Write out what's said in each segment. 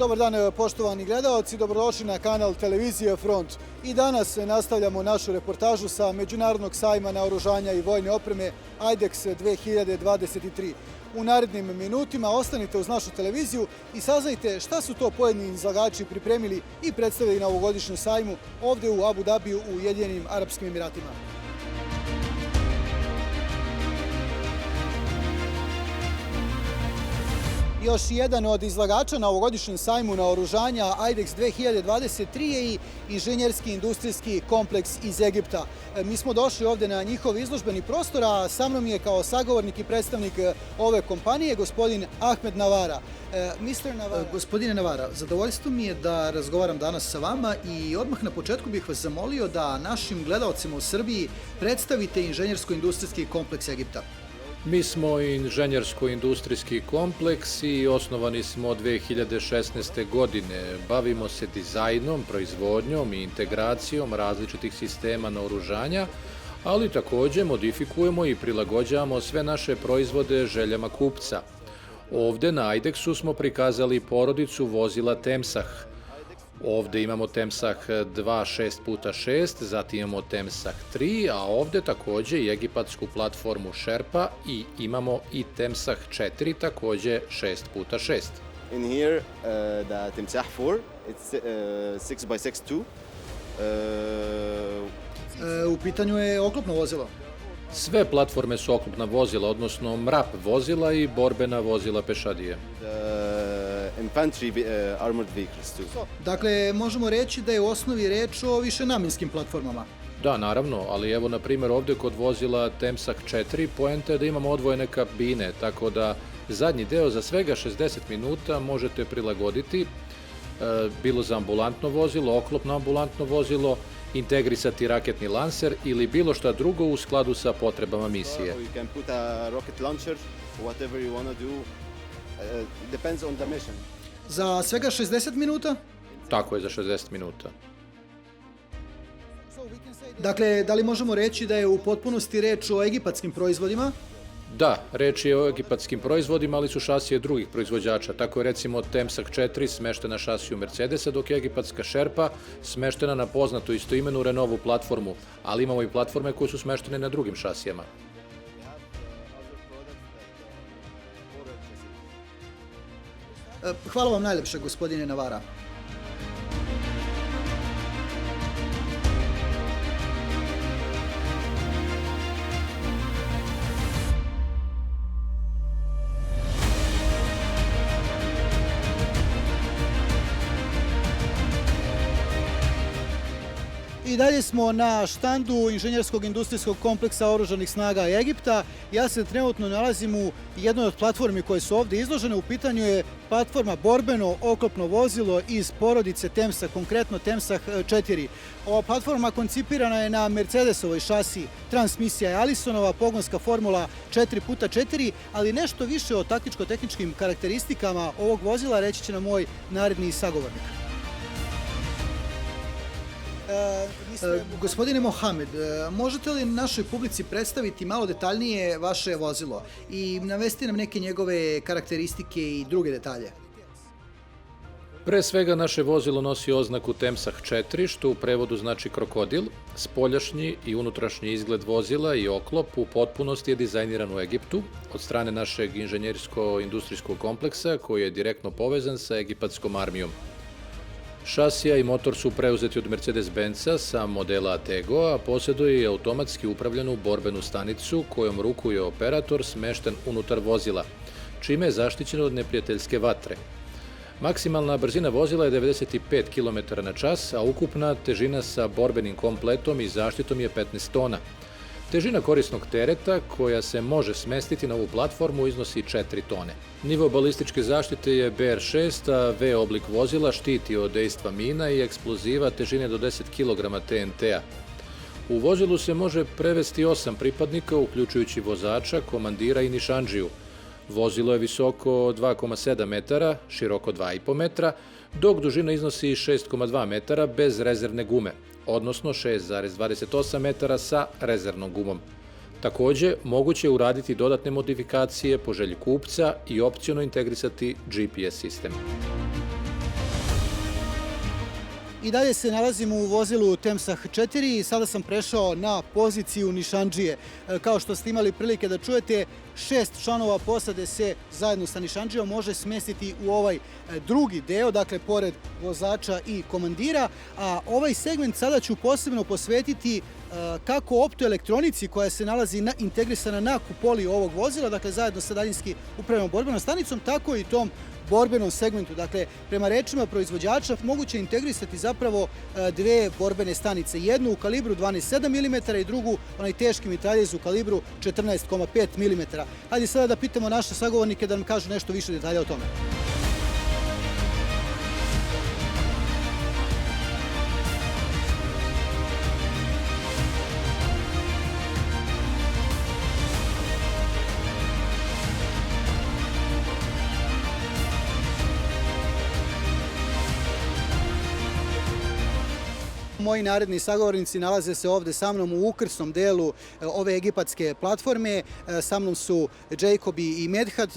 Dobar dan, poštovani gledalci, dobrodošli na kanal Televizije Front. I danas nastavljamo našu reportažu sa Međunarodnog sajma naoružanja i vojne opreme IDEX 2023. U narednim minutima ostanite uz našu televiziju i saznajte šta su to pojedini izlagači pripremili i predstavili na ovogodišnjem sajmu ovdje u Abu Dabiju u Ujedinjenim Arapskim Emiratima. Još jedan od izlagača na ovogodišnjem sajmu naoružanja IDEX 2023 je i inženjerski industrijski kompleks iz Egipta. Mi smo došli ovdje na njihov izložbeni prostor, a sa mnom je kao sagovornik i predstavnik ove kompanije gospodin Ahmed Navara. Gospodine Navara, zadovoljstvo mi je da razgovaram danas sa vama i odmah na početku bih vas zamolio da našim gledalcima u Srbiji predstavite inženjersko-industrijski kompleks Egipta. Mi smo inženjersko-industrijski kompleks i osnovani smo 2016. godine. Bavimo se dizajnom, proizvodnjom i integracijom različitih sistema naoružanja, ali također modifikujemo i prilagođavamo sve naše proizvode željama kupca. Ovdje na IDEX-u smo prikazali porodicu vozila Temsah. Ovdje imamo Temsah 2 6x6, zatim imamo Temsah 3, a ovdje također i egipatsku platformu Sherpa i imamo i Temsah 4, također 6x6. In here, the Temsah 4, it's 6x6 too. U pitanju je oklopno vozilo. Sve platforme su oklopna vozila, odnosno MRAP vozila i borbena vozila pešadije. Infantry armored vehicles too. Dakle, možemo reći da je u osnovi reč o višenamjenskim platformama. Da, naravno, ali evo na primjer ovdje kod vozila Temsah 4 poenta je da imamo odvojene kabine, tako da zadnji deo za svega 60 minuta možete prilagoditi, bilo za ambulantno vozilo, oklopno ambulantno vozilo, integrisati raketni lanser ili bilo šta drugo u skladu sa potrebama misije. You can put a rocket launcher, whatever you want to do. Depends on the mission. Za svega 60 minuta? Tako je, za 60 minuta. Dakle, da li možemo reći da je u potpunosti reč o egipatskim proizvodima? Da, reč je o egipatskim proizvodima, ali su šasije drugih proizvođača. Tako je recimo Temsah 4 smeštena šasiju Mercedesa, dok je egipatska Sherpa smeštena na poznatu istoimenu Renaultovu platformu, ali imamo i platforme koje su smeštene na drugim šasijama. Hvala vam najljepše, gospodine Navara. I dalje smo na štandu inženjerskog industrijskog kompleksa oružanih snaga Egipta. Ja se trenutno nalazim u jednoj od platformi koje su ovdje izložene. U pitanju je platforma borbeno oklopno vozilo iz porodice Temsah, konkretno Temsah 4. Ova platforma koncipirana je na Mercedesovoj šasi, transmisija je Allisonova, pogonska formula 4x4, ali nešto više o taktičko-tehničkim karakteristikama ovog vozila reći će nam moj naredni sagovornik. Gospodine Mohamed, možete li našoj publici predstaviti malo detaljnije vaše vozilo i navesti nam neke njegove karakteristike i druge detalje? Pre svega naše vozilo nosi oznaku Temsah 4, što u prevodu znači krokodil. Spoljašnji i unutrašnji izgled vozila i oklop u potpunosti je dizajniran u Egiptu od strane našeg inženjersko-industrijskog kompleksa koji je direktno povezan sa egipatskom armijom. Šasija i motor su preuzeti od Mercedes-Benza sa modela Atego, a posjeduje i automatski upravljenu borbenu stanicu kojom rukuje operator smešten unutar vozila, čime je zaštićeno od neprijateljske vatre. Maksimalna brzina vozila je 95 km/h, a ukupna težina sa borbenim kompletom i zaštitom je 15 tona. Težina korisnog tereta koja se može smestiti na ovu platformu iznosi 4 tone. Nivo balističke zaštite je BR6, a V oblik vozila štiti od dejstva mina i eksploziva težine do 10 kg TNT-a. U vozilu se može prevesti 8 pripadnika, uključujući vozača, komandira i nišandžiju. Vozilo je visoko 2,7 metara, široko 2,5 metra, dok dužina iznosi 6,2 metara bez rezervne gume, odnosno 6,28 metara sa rezervnom gumom. Također, moguće je uraditi dodatne modifikacije po želji kupca i opciono integrisati GPS sistem. I dalje se nalazimo u vozilu Temsah 4 i sada sam prešao na poziciju nišandžije. Kao što ste imali prilike da čujete, 6 članova posade se zajedno sa nišandžijom može smestiti u ovaj drugi deo, dakle pored vozača i komandira, a ovaj segment sada ću posebno posvetiti kako optoelektronici koja se nalazi integrisana na kupoli ovog vozila, dakle zajedno sa daljinski upravljenom borbenom stanicom, tako i tom borbenom segmentu. Dakle, prema rečima proizvođača moguće je integrisati zapravo dve borbene stanice. Jednu u kalibru 12,7 mm i drugu onaj teški mitraljez u kalibru 14,5 mm. Hajde sada da pitamo naše sagovornike da nam kažu nešto više detalja o tome. Moji naredni sagovornici nalaze se ovde sa mnom u ukrsnom delu ove egipatske platforme. Sa mnom su Jacob i Medhad.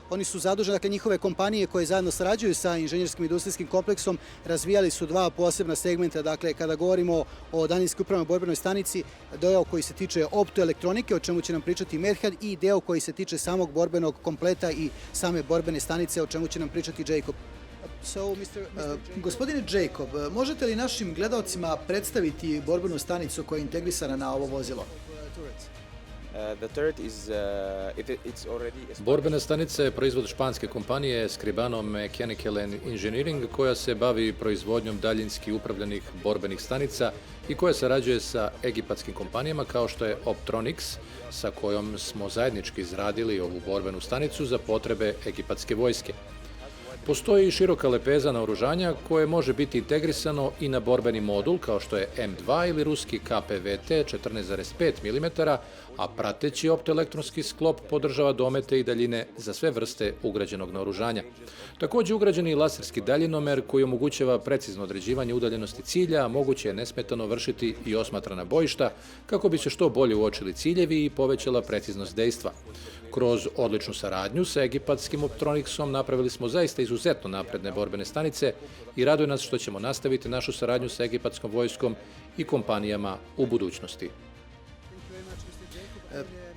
Oni su zaduženi, dakle njihove kompanije koje zajedno sarađuju sa inženjerskim industrijskim kompleksom, razvijali su dva posebna segmenta. Dakle, kada govorimo o daljinski upravljenoj borbenoj stanici, deo koji se tiče optoelektronike, o čemu će nam pričati Medhad, i deo koji se tiče samog borbenog kompleta i same borbene stanice, o čemu će nam pričati Jacob. Gospodine Jacob, možete li našim gledalcima predstaviti borbenu stanicu koja je integrisana na ovo vozilo? Borbena stanica je proizvod španske kompanije Scribano Mechanical Engineering koja se bavi proizvodnjom daljinski upravljanih borbenih stanica i koja sarađuje sa egipatskim kompanijama kao što je Optronics, sa kojom smo zajednički izradili ovu borbenu stanicu za potrebe egipatske vojske. Postoji široka lepeza naoružanja koje može biti integrisano i na borbeni modul kao što je M2 ili ruski KPVT 14,5 mm, a prateći optoelektronski sklop podržava domete i daljine za sve vrste ugrađenog naoružanja. Takođe ugrađeni i laserski daljinomer koji omogućava precizno određivanje udaljenosti cilja, a moguće je nesmetano vršiti i osmatrana bojišta kako bi se što bolje uočili ciljevi i povećala preciznost dejstva. Kroz odličnu saradnju sa egipatskim Optronicsom napravili smo zaista izuzetno napredne borbene stanice i raduje nas što ćemo nastaviti našu saradnju sa egipatskom vojskom i kompanijama u budućnosti.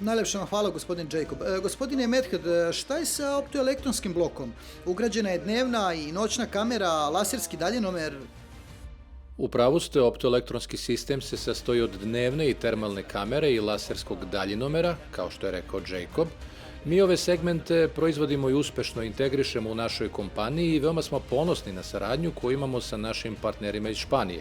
Najlepša vam hvala, gospodin Jacob. Gospodine Medhad, šta je sa optoelektronskim blokom? Ugrađena je dnevna i noćna kamera, laserski daljinomer. U pravu ste, optoelektronski sistem se sastoji od dnevne i termalne kamere i laserskog daljinomera, kao što je rekao Jacob. Mi ove segmente proizvodimo i uspešno integrišemo u našoj kompaniji i veoma smo ponosni na saradnju koju imamo sa našim partnerima iz Španije.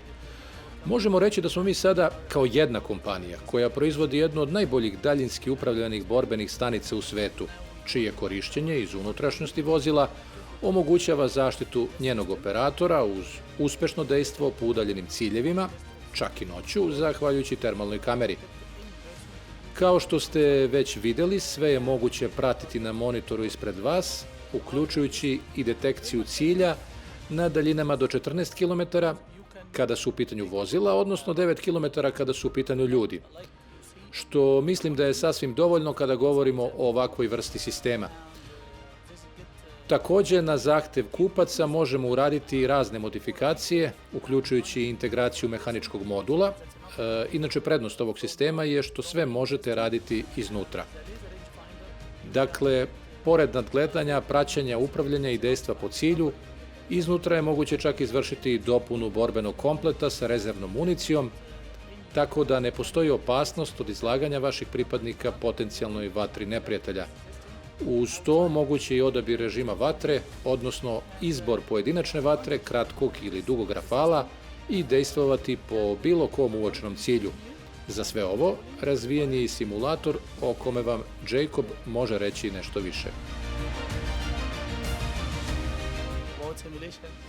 Možemo reći da smo mi sada kao jedna kompanija koja proizvodi jednu od najboljih daljinski upravljanih borbenih stanica u svetu, čije korišćenje iz unutrašnjosti vozila omogućava zaštitu njenog operatora uz uspešno dejstvo po udaljenim ciljevima, čak i noću, zahvaljujući termalnoj kameri. Kao što ste već videli, sve je moguće pratiti na monitoru ispred vas, uključujući i detekciju cilja na daljinama do 14 km kada su u pitanju vozila, odnosno 9 km kada su u pitanju ljudi, što mislim da je sasvim dovoljno kada govorimo o ovakvoj vrsti sistema. Takođe, na zahtev kupaca možemo uraditi razne modifikacije, uključujući integraciju mehaničkog modula. Inače, prednost ovog sistema je što sve možete raditi iznutra. Dakle, pored nadgledanja, praćenja, upravljanja i dejstva po cilju, iznutra je moguće čak izvršiti dopunu borbenog kompleta sa rezervnom municijom, tako da ne postoji opasnost od izlaganja vaših pripadnika potencijalnoj vatri neprijatelja. Uz to moguće i odabir režima vatre, odnosno izbor pojedinačne vatre, kratkog ili dugog rafala i dejstvovati po bilo kom uočenom cilju. Za sve ovo razvijen je i simulator o kome vam Jacob može reći nešto više.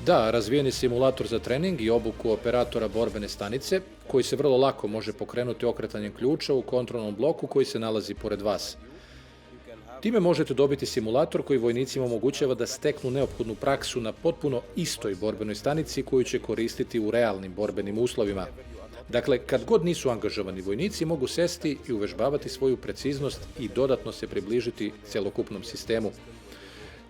Da, razvijen je simulator za trening i obuku operatora borbene stanice, koji se vrlo lako može pokrenuti okretanjem ključa u kontrolnom bloku koji se nalazi pored vas. Time možete dobiti simulator koji vojnicima omogućava da steknu neophodnu praksu na potpuno istoj borbenoj stanici koju će koristiti u realnim borbenim uslovima. Dakle, kad god nisu angažovani, vojnici mogu sesti i uvežbavati svoju preciznost i dodatno se približiti celokupnom sistemu.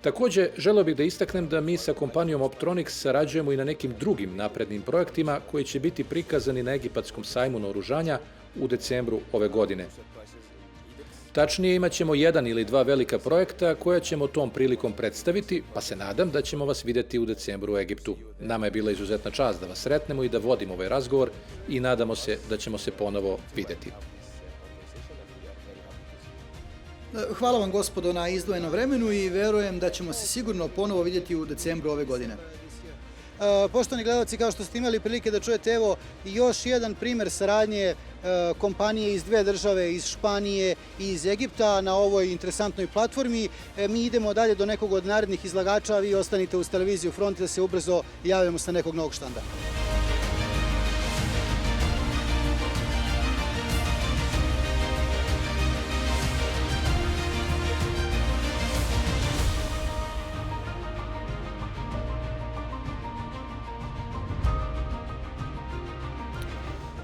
Takođe, želeo bih da istaknem da mi sa kompanijom Optronics sarađujemo i na nekim drugim naprednim projektima koji će biti prikazani na Egipatskom sajmu naoružanja u decembru ove godine. Tačnije, imat ćemo jedan ili dva velika projekta koja ćemo tom prilikom predstaviti, pa se nadam da ćemo vas videti u decembru u Egiptu. Nama je bila izuzetna čast da vas sretnemo i da vodimo ovaj razgovor i nadamo se da ćemo se ponovo videti. Hvala vam, gospodo, na izdvojenom vremenu i verujem da ćemo se sigurno ponovo vidjeti u decembru ove godine. Poštovani gledalci, kao što ste imali prilike da čujete, evo još jedan primer saradnje kompanije iz dve države, iz Španije i iz Egipta na ovoj interesantnoj platformi. Mi idemo dalje do nekog od narednih izlagača, a vi ostanite uz televiziju Front da se ubrzo javimo sa nekog novog štanda.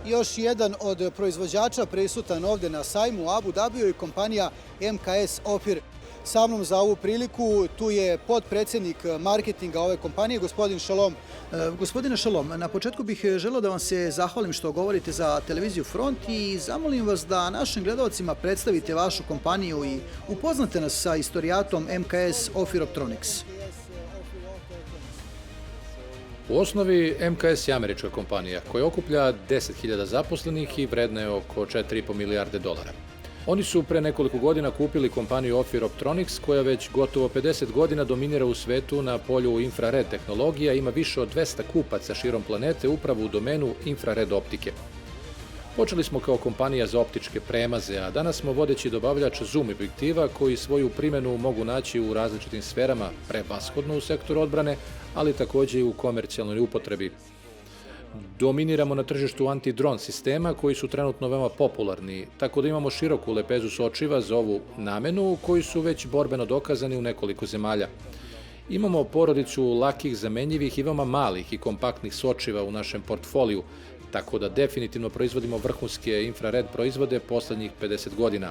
Još jedan od proizvođača prisutan ovdje na sajmu u Abu Dhabiju je kompanija MKS Ofir. Sa mnom za ovu priliku tu je potpredsjednik marketinga ove kompanije, gospodin Šalom. Gospodine Šalom, na početku bih želeo da vam se zahvalim što govorite za televiziju Front i zamolim vas da našim gledalcima predstavite vašu kompaniju i upoznate nas sa istorijatom MKS Ofir Optronics. U osnovi MKS je američka kompanija koja okuplja 10.000 zaposlenih i vredna je oko 4,5 milijarde dolara. Oni su pre nekoliko godina kupili kompaniju Ofir Optronics koja već gotovo 50 godina dominira u svetu na polju infrared tehnologija, ima više od 200 kupaca širom planete upravo u domenu infrared optike. Počeli smo kao kompanija za optičke premaze, a danas smo vodeći dobavljač zoom objektiva koji svoju primjenu mogu naći u različitim sferama, prevashodno u sektoru odbrane, ali takođe i u komercijalnoj upotrebi. Dominiramo na tržištu anti-dron sistema koji su trenutno veoma popularni, tako da imamo široku lepezu sočiva za ovu namenu koji su već borbeno dokazani u nekoliko zemalja. Imamo porodicu lakih, zamenjivih i veoma malih i kompaktnih sočiva u našem portfoliju, tako da definitivno proizvodimo vrhunske infrared proizvode poslednjih 50 godina.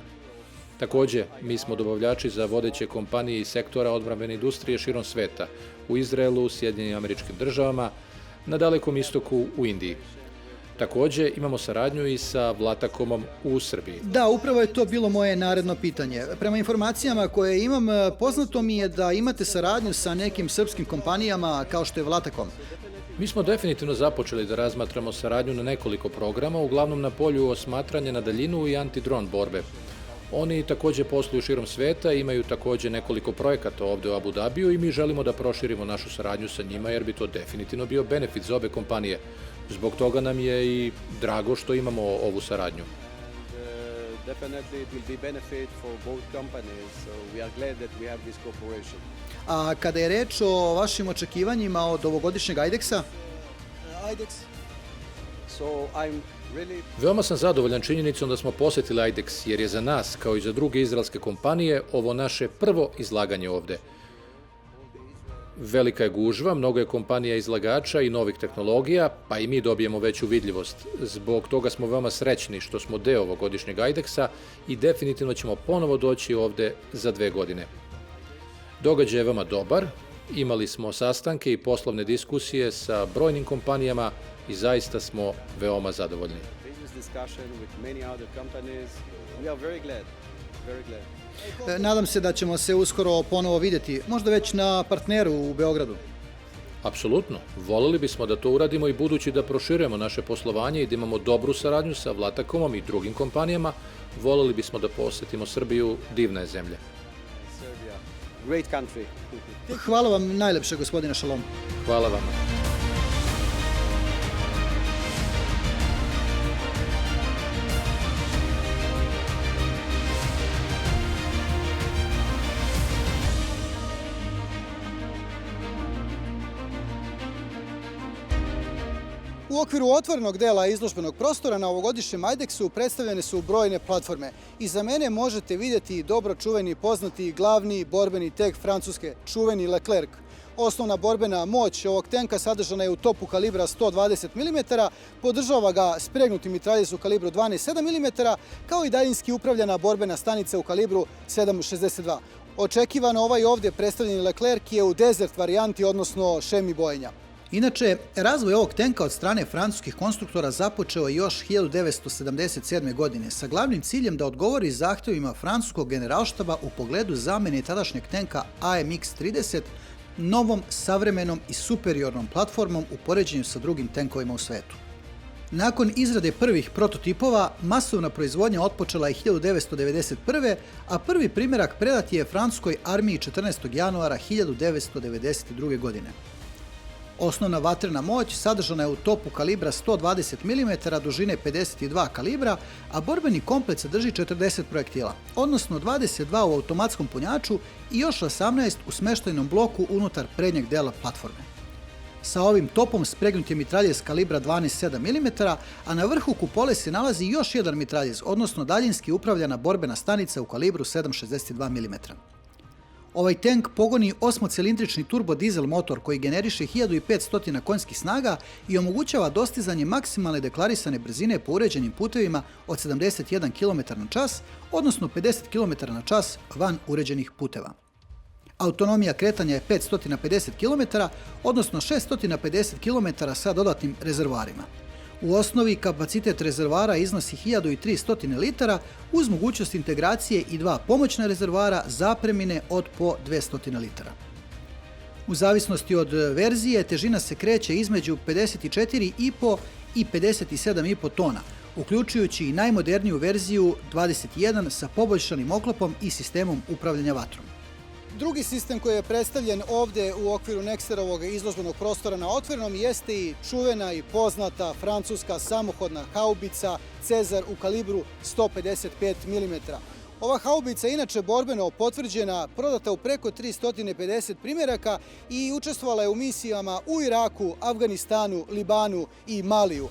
Takođe, mi smo dobavljači za vodeće kompanije iz sektora odbrambene industrije širom sveta, u Izraelu, Sjedinjenim Američkim Državama, na Dalekom istoku u Indiji. Takođe, imamo saradnju i sa Vlatakomom u Srbiji. Da, upravo je to bilo moje naredno pitanje. Prema informacijama koje imam, poznato mi je da imate saradnju sa nekim srpskim kompanijama kao što je Vlatakom. Mi smo definitivno započeli da razmatramo saradnju na nekoliko programa, uglavnom na polju osmatranja na daljinu i antidron borbe. Oni takođe posluju širom sveta, imaju takođe nekoliko projekata ovde u Abu Dhabiju i mi želimo da proširimo našu saradnju sa njima jer bi to definitivno bio benefit za obe kompanije. Zbog toga nam je i drago što imamo ovu saradnju. A kada je reč o vašim očekivanjima od ovogodišnjeg IDEX-a? Veoma sam zadovoljan činjenicom da smo posetili IDEX jer je za nas, kao i za druge izraelske kompanije, ovo naše prvo izlaganje ovde. Velika je gužva, mnogo je kompanija izlagača i novih tehnologija, pa i mi dobijemo veću vidljivost. Zbog toga smo veoma srećni što smo deo ovogodišnjeg IDEX-a i definitivno ćemo ponovo doći ovde za 2 godine. Događaj je veoma dobar, imali smo sastanke i poslovne diskusije sa brojnim kompanijama i zaista smo veoma zadovoljni. Nadam se da ćemo se uskoro ponovo vidjeti, možda već na partneru u Beogradu. Apsolutno. Voleli bismo da to uradimo i budući da proširujemo naše poslovanje i da imamo dobru saradnju sa Vlatakomom i drugim kompanijama, voleli bismo da posetimo Srbiju, divna je zemlja. Hvala vam najlepše, gospodine Šalom. Hvala vam. U okviru otvorenog dela izložbenog prostora na ovogodišnjem IDEX-u predstavljene su brojne platforme. Iza mene možete vidjeti dobro čuveni poznati glavni borbeni tek Francuske, čuveni Leclerc. Osnovna borbena moć ovog tenka sadržana je u topu kalibra 120 mm, podržava ga spregnuti mitraljez u kalibru 12,7 mm, kao i daljinski upravljana borbena stanica u kalibru 7,62. očekivano ovaj ovdje predstavljeni Leclerc je u desert varijanti, odnosno šemi bojenja. Inače, razvoj ovog tenka od strane francuskih konstruktora započeo je još 1977. godine sa glavnim ciljem da odgovori zahtjevima francuskog generalštaba u pogledu zamjene tadašnjeg tenka AMX-30 novom, savremenom i superiornom platformom u poređenju sa drugim tenkovima u svetu. Nakon izrade prvih prototipova, masovna proizvodnja otpočela je 1991. a prvi primjerak predat je francuskoj armiji 14. januara 1992. godine. Osnovna vatrena moć sadržana je u topu kalibra 120 mm dužine 52 kalibra, a borbeni komplet sadrži 40 projektila, odnosno 22 u automatskom punjaču i još 18 u smještajnom bloku unutar prednjeg dela platforme. Sa ovim topom spregnut je mitraljez kalibra 12,7 mm, a na vrhu kupole se nalazi još jedan mitraljez, odnosno daljinski upravljana borbena stanica u kalibru 7,62 mm. Ovaj tank pogoni 8-cilindrični turbodizel motor koji generiše 1500 konjskih snaga i omogućava dostizanje maksimalne deklarisane brzine po uređenim putevima od 71 km/h, odnosno 50 km/h van uređenih puteva. Autonomija kretanja je 550 km, odnosno 650 km sa dodatnim rezervoarima. U osnovi kapacitet rezervoara iznosi 1300 litara uz mogućnost integracije i dva pomoćna rezervoara zapremine od po 200 litara. U zavisnosti od verzije težina se kreće između 54,5 i 57,5 tona, uključujući i najmoderniju verziju 21 sa poboljšanim oklopom i sistemom upravljanja vatrom. Drugi sistem koji je predstavljen ovdje u okviru Nexterovog izložbenog prostora na otvorenom jeste i čuvena i poznata francuska samohodna haubica Cezar u kalibru 155 mm. Ova haubica je inače borbeno potvrđena, prodata u preko 350 primjeraka i učestvovala je u misijama u Iraku, Afganistanu, Libanu i Maliju.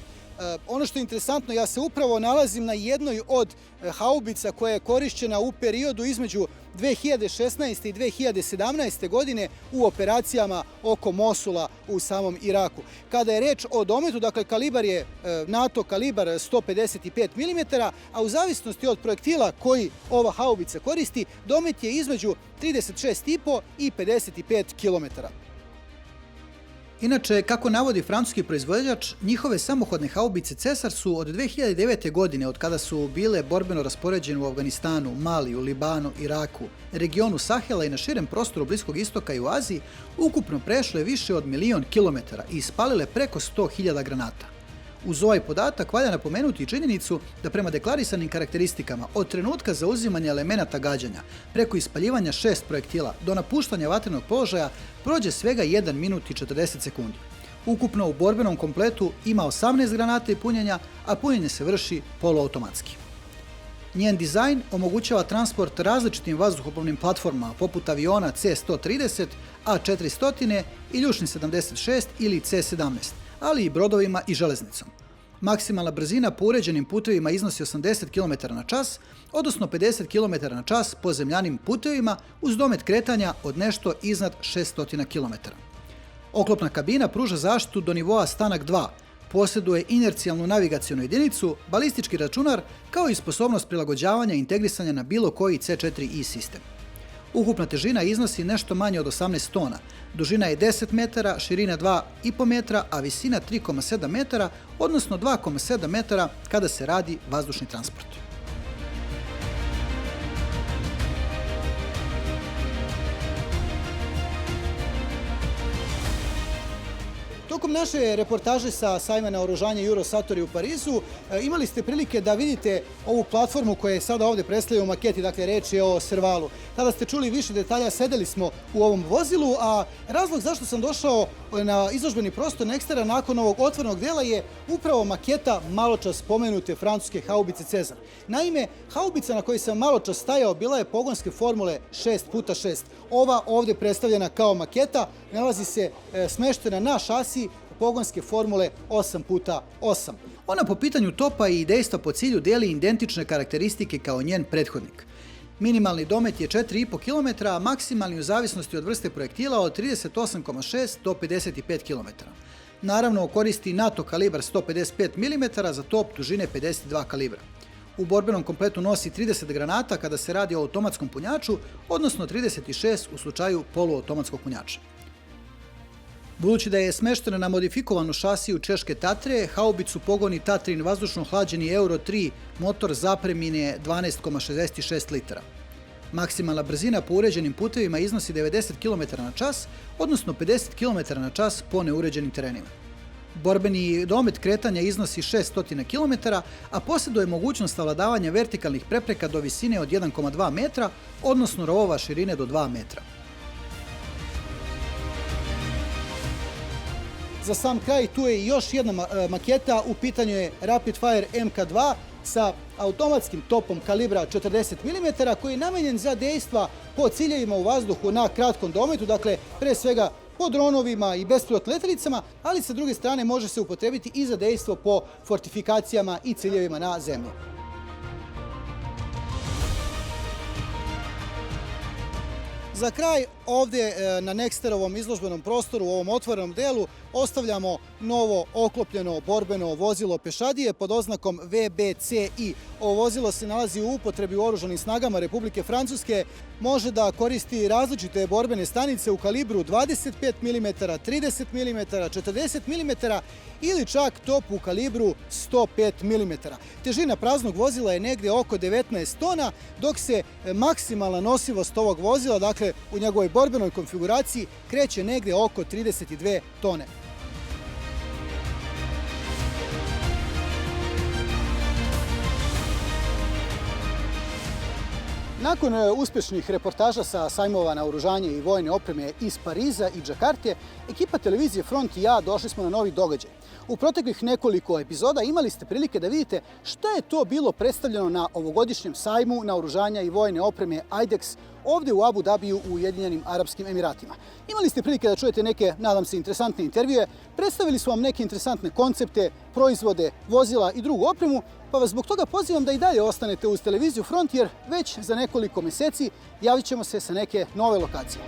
Ono što je interesantno, ja se upravo nalazim na jednoj od haubica koja je korišćena u periodu između 2016. i 2017. godine u operacijama oko Mosula u samom Iraku. Kada je reč o dometu, dakle kalibar je NATO kalibar 155 mm, a u zavisnosti od projektila koji ova haubica koristi, domet je između 36,5 i 55 km. Inače, kako navodi francuski proizvođač, njihove samohodne haubice Cesar su od 2009. godine, od kada su bile borbeno raspoređene u Afganistanu, Maliju, Libanu, Iraku, regionu Sahela i na širem prostoru Bliskog istoka i u Aziji, ukupno prešle više od 1.000.000 kilometara i ispalile preko 100.000 granata. Uz ovaj podatak valja napomenuti i činjenicu da prema deklarisanim karakteristikama od trenutka zauzimanja elemenata gađanja preko ispaljivanja 6 projektila do napuštanja vatrenog položaja prođe svega 1 minut i 40 sekundi. Ukupno u borbenom kompletu ima 18 granata i punjenja, a punjenje se vrši poluautomatski. Njen dizajn omogućava transport različitim vazduhoplovnim platformama poput aviona C-130, A-400, Iljušin 76 ili C-17, ali i brodovima i železnicom. Maksimalna brzina po uređenim putevima iznosi 80 km/h, odnosno 50 km/h po zemljanim putevima uz domet kretanja od nešto iznad 600 km. Oklopna kabina pruža zaštitu do nivoa Stanak 2, posjeduje inercijalnu navigacionu jedinicu, balistički računar, kao i sposobnost prilagođavanja i integrisanja na bilo koji C4i sistem. Ukupna težina iznosi nešto manje od 18 tona, dužina je 10 metara, širina 2,5 metra, a visina 3,7 metara, odnosno 2,7 metara kada se radi vazdušni transport. Tokom naše reportaže sa sajma naoružanja Eurosatori u Parizu imali ste prilike da vidite ovu platformu koja je sada ovdje predstavljena u maketi, dakle reč je o Servalu. Tada ste čuli više detalja, sedeli smo u ovom vozilu, a razlog zašto sam došao na izložbeni prostor Nextera nakon ovog otvorenog dela je upravo maketa maločas spomenute francuske haubice Cezar. Naime, haubica na kojoj sam maločas stajao bila je pogonske formule 6x6. Ova ovdje predstavljena kao maketa nalazi se smeštena na šasi pogonske formule 8x8. Ona po pitanju topa i dejstva po cilju deli identične karakteristike kao njen prethodnik. Minimalni domet je 4,5 km, a maksimalni u zavisnosti od vrste projektila od 38,6 do 55 km. Naravno, koristi NATO kalibar 155 mm za top dužine 52 kalibra. u borbenom kompletu nosi 30 granata kada se radi o automatskom punjaču, odnosno 36 u slučaju poluautomatskog punjača. Budući da je smeštena na modifikovanu šasiju češke Tatre, haubicu pogoni Tatrin vazdušno hlađeni Euro 3 motor zapremine 12,66 litara. Maksimalna brzina po uređenim putevima iznosi 90 km/h, odnosno 50 km/h po neuređenim terenima. Borbeni domet kretanja iznosi 600 km, a posjeduje mogućnost savladavanja vertikalnih prepreka do visine od 1,2 metra, odnosno rovova širine do 2 metra. Za sam kraj tu je još jedna maketa, u pitanju je Rapid Fire MK2 sa automatskim topom kalibra 40 mm koji je namenjen za dejstva po ciljevima u vazduhu na kratkom dometu, dakle pre svega po dronovima i bespilotnim letjelicama, ali sa druge strane može se upotrebiti i za dejstvo po fortifikacijama i ciljevima na zemlji. Za kraj, ovdje na Nexterovom izložbenom prostoru, u ovom otvorenom delu, ostavljamo novo oklopljeno borbeno vozilo pešadije pod oznakom VBCI. Ovo vozilo se nalazi u upotrebi u oružanim snagama Republike Francuske. Može da koristi različite borbene stanice u kalibru 25 mm, 30 mm, 40 mm ili čak top u kalibru 105 mm. Težina praznog vozila je negdje oko 19 tona, dok se maksimalna nosivost ovog vozila, dakle u njegovoj borbenoj konfiguraciji, kreće negdje oko 32 tone. Nakon uspješnih reportaža sa sajmova naoružanja i vojne opreme iz Pariza i Džakarte, ekipa televizije Front i ja došli smo na novi događaj. U proteklih nekoliko epizoda imali ste prilike da vidite šta je to bilo predstavljeno na ovogodišnjem sajmu naoružanja i vojne opreme IDEX ovdje u Abu Dhabiju u Ujedinjenim Arapskim Emiratima. Imali ste prilike da čujete neke, nadam se, interesantne intervjue, predstavili su vam neke interesantne koncepte, proizvode, vozila i drugu opremu, pa vas zbog toga pozivam da i dalje ostanete uz televiziju Front, jer već za nekoliko mjeseci javit ćemo se sa neke nove lokacije.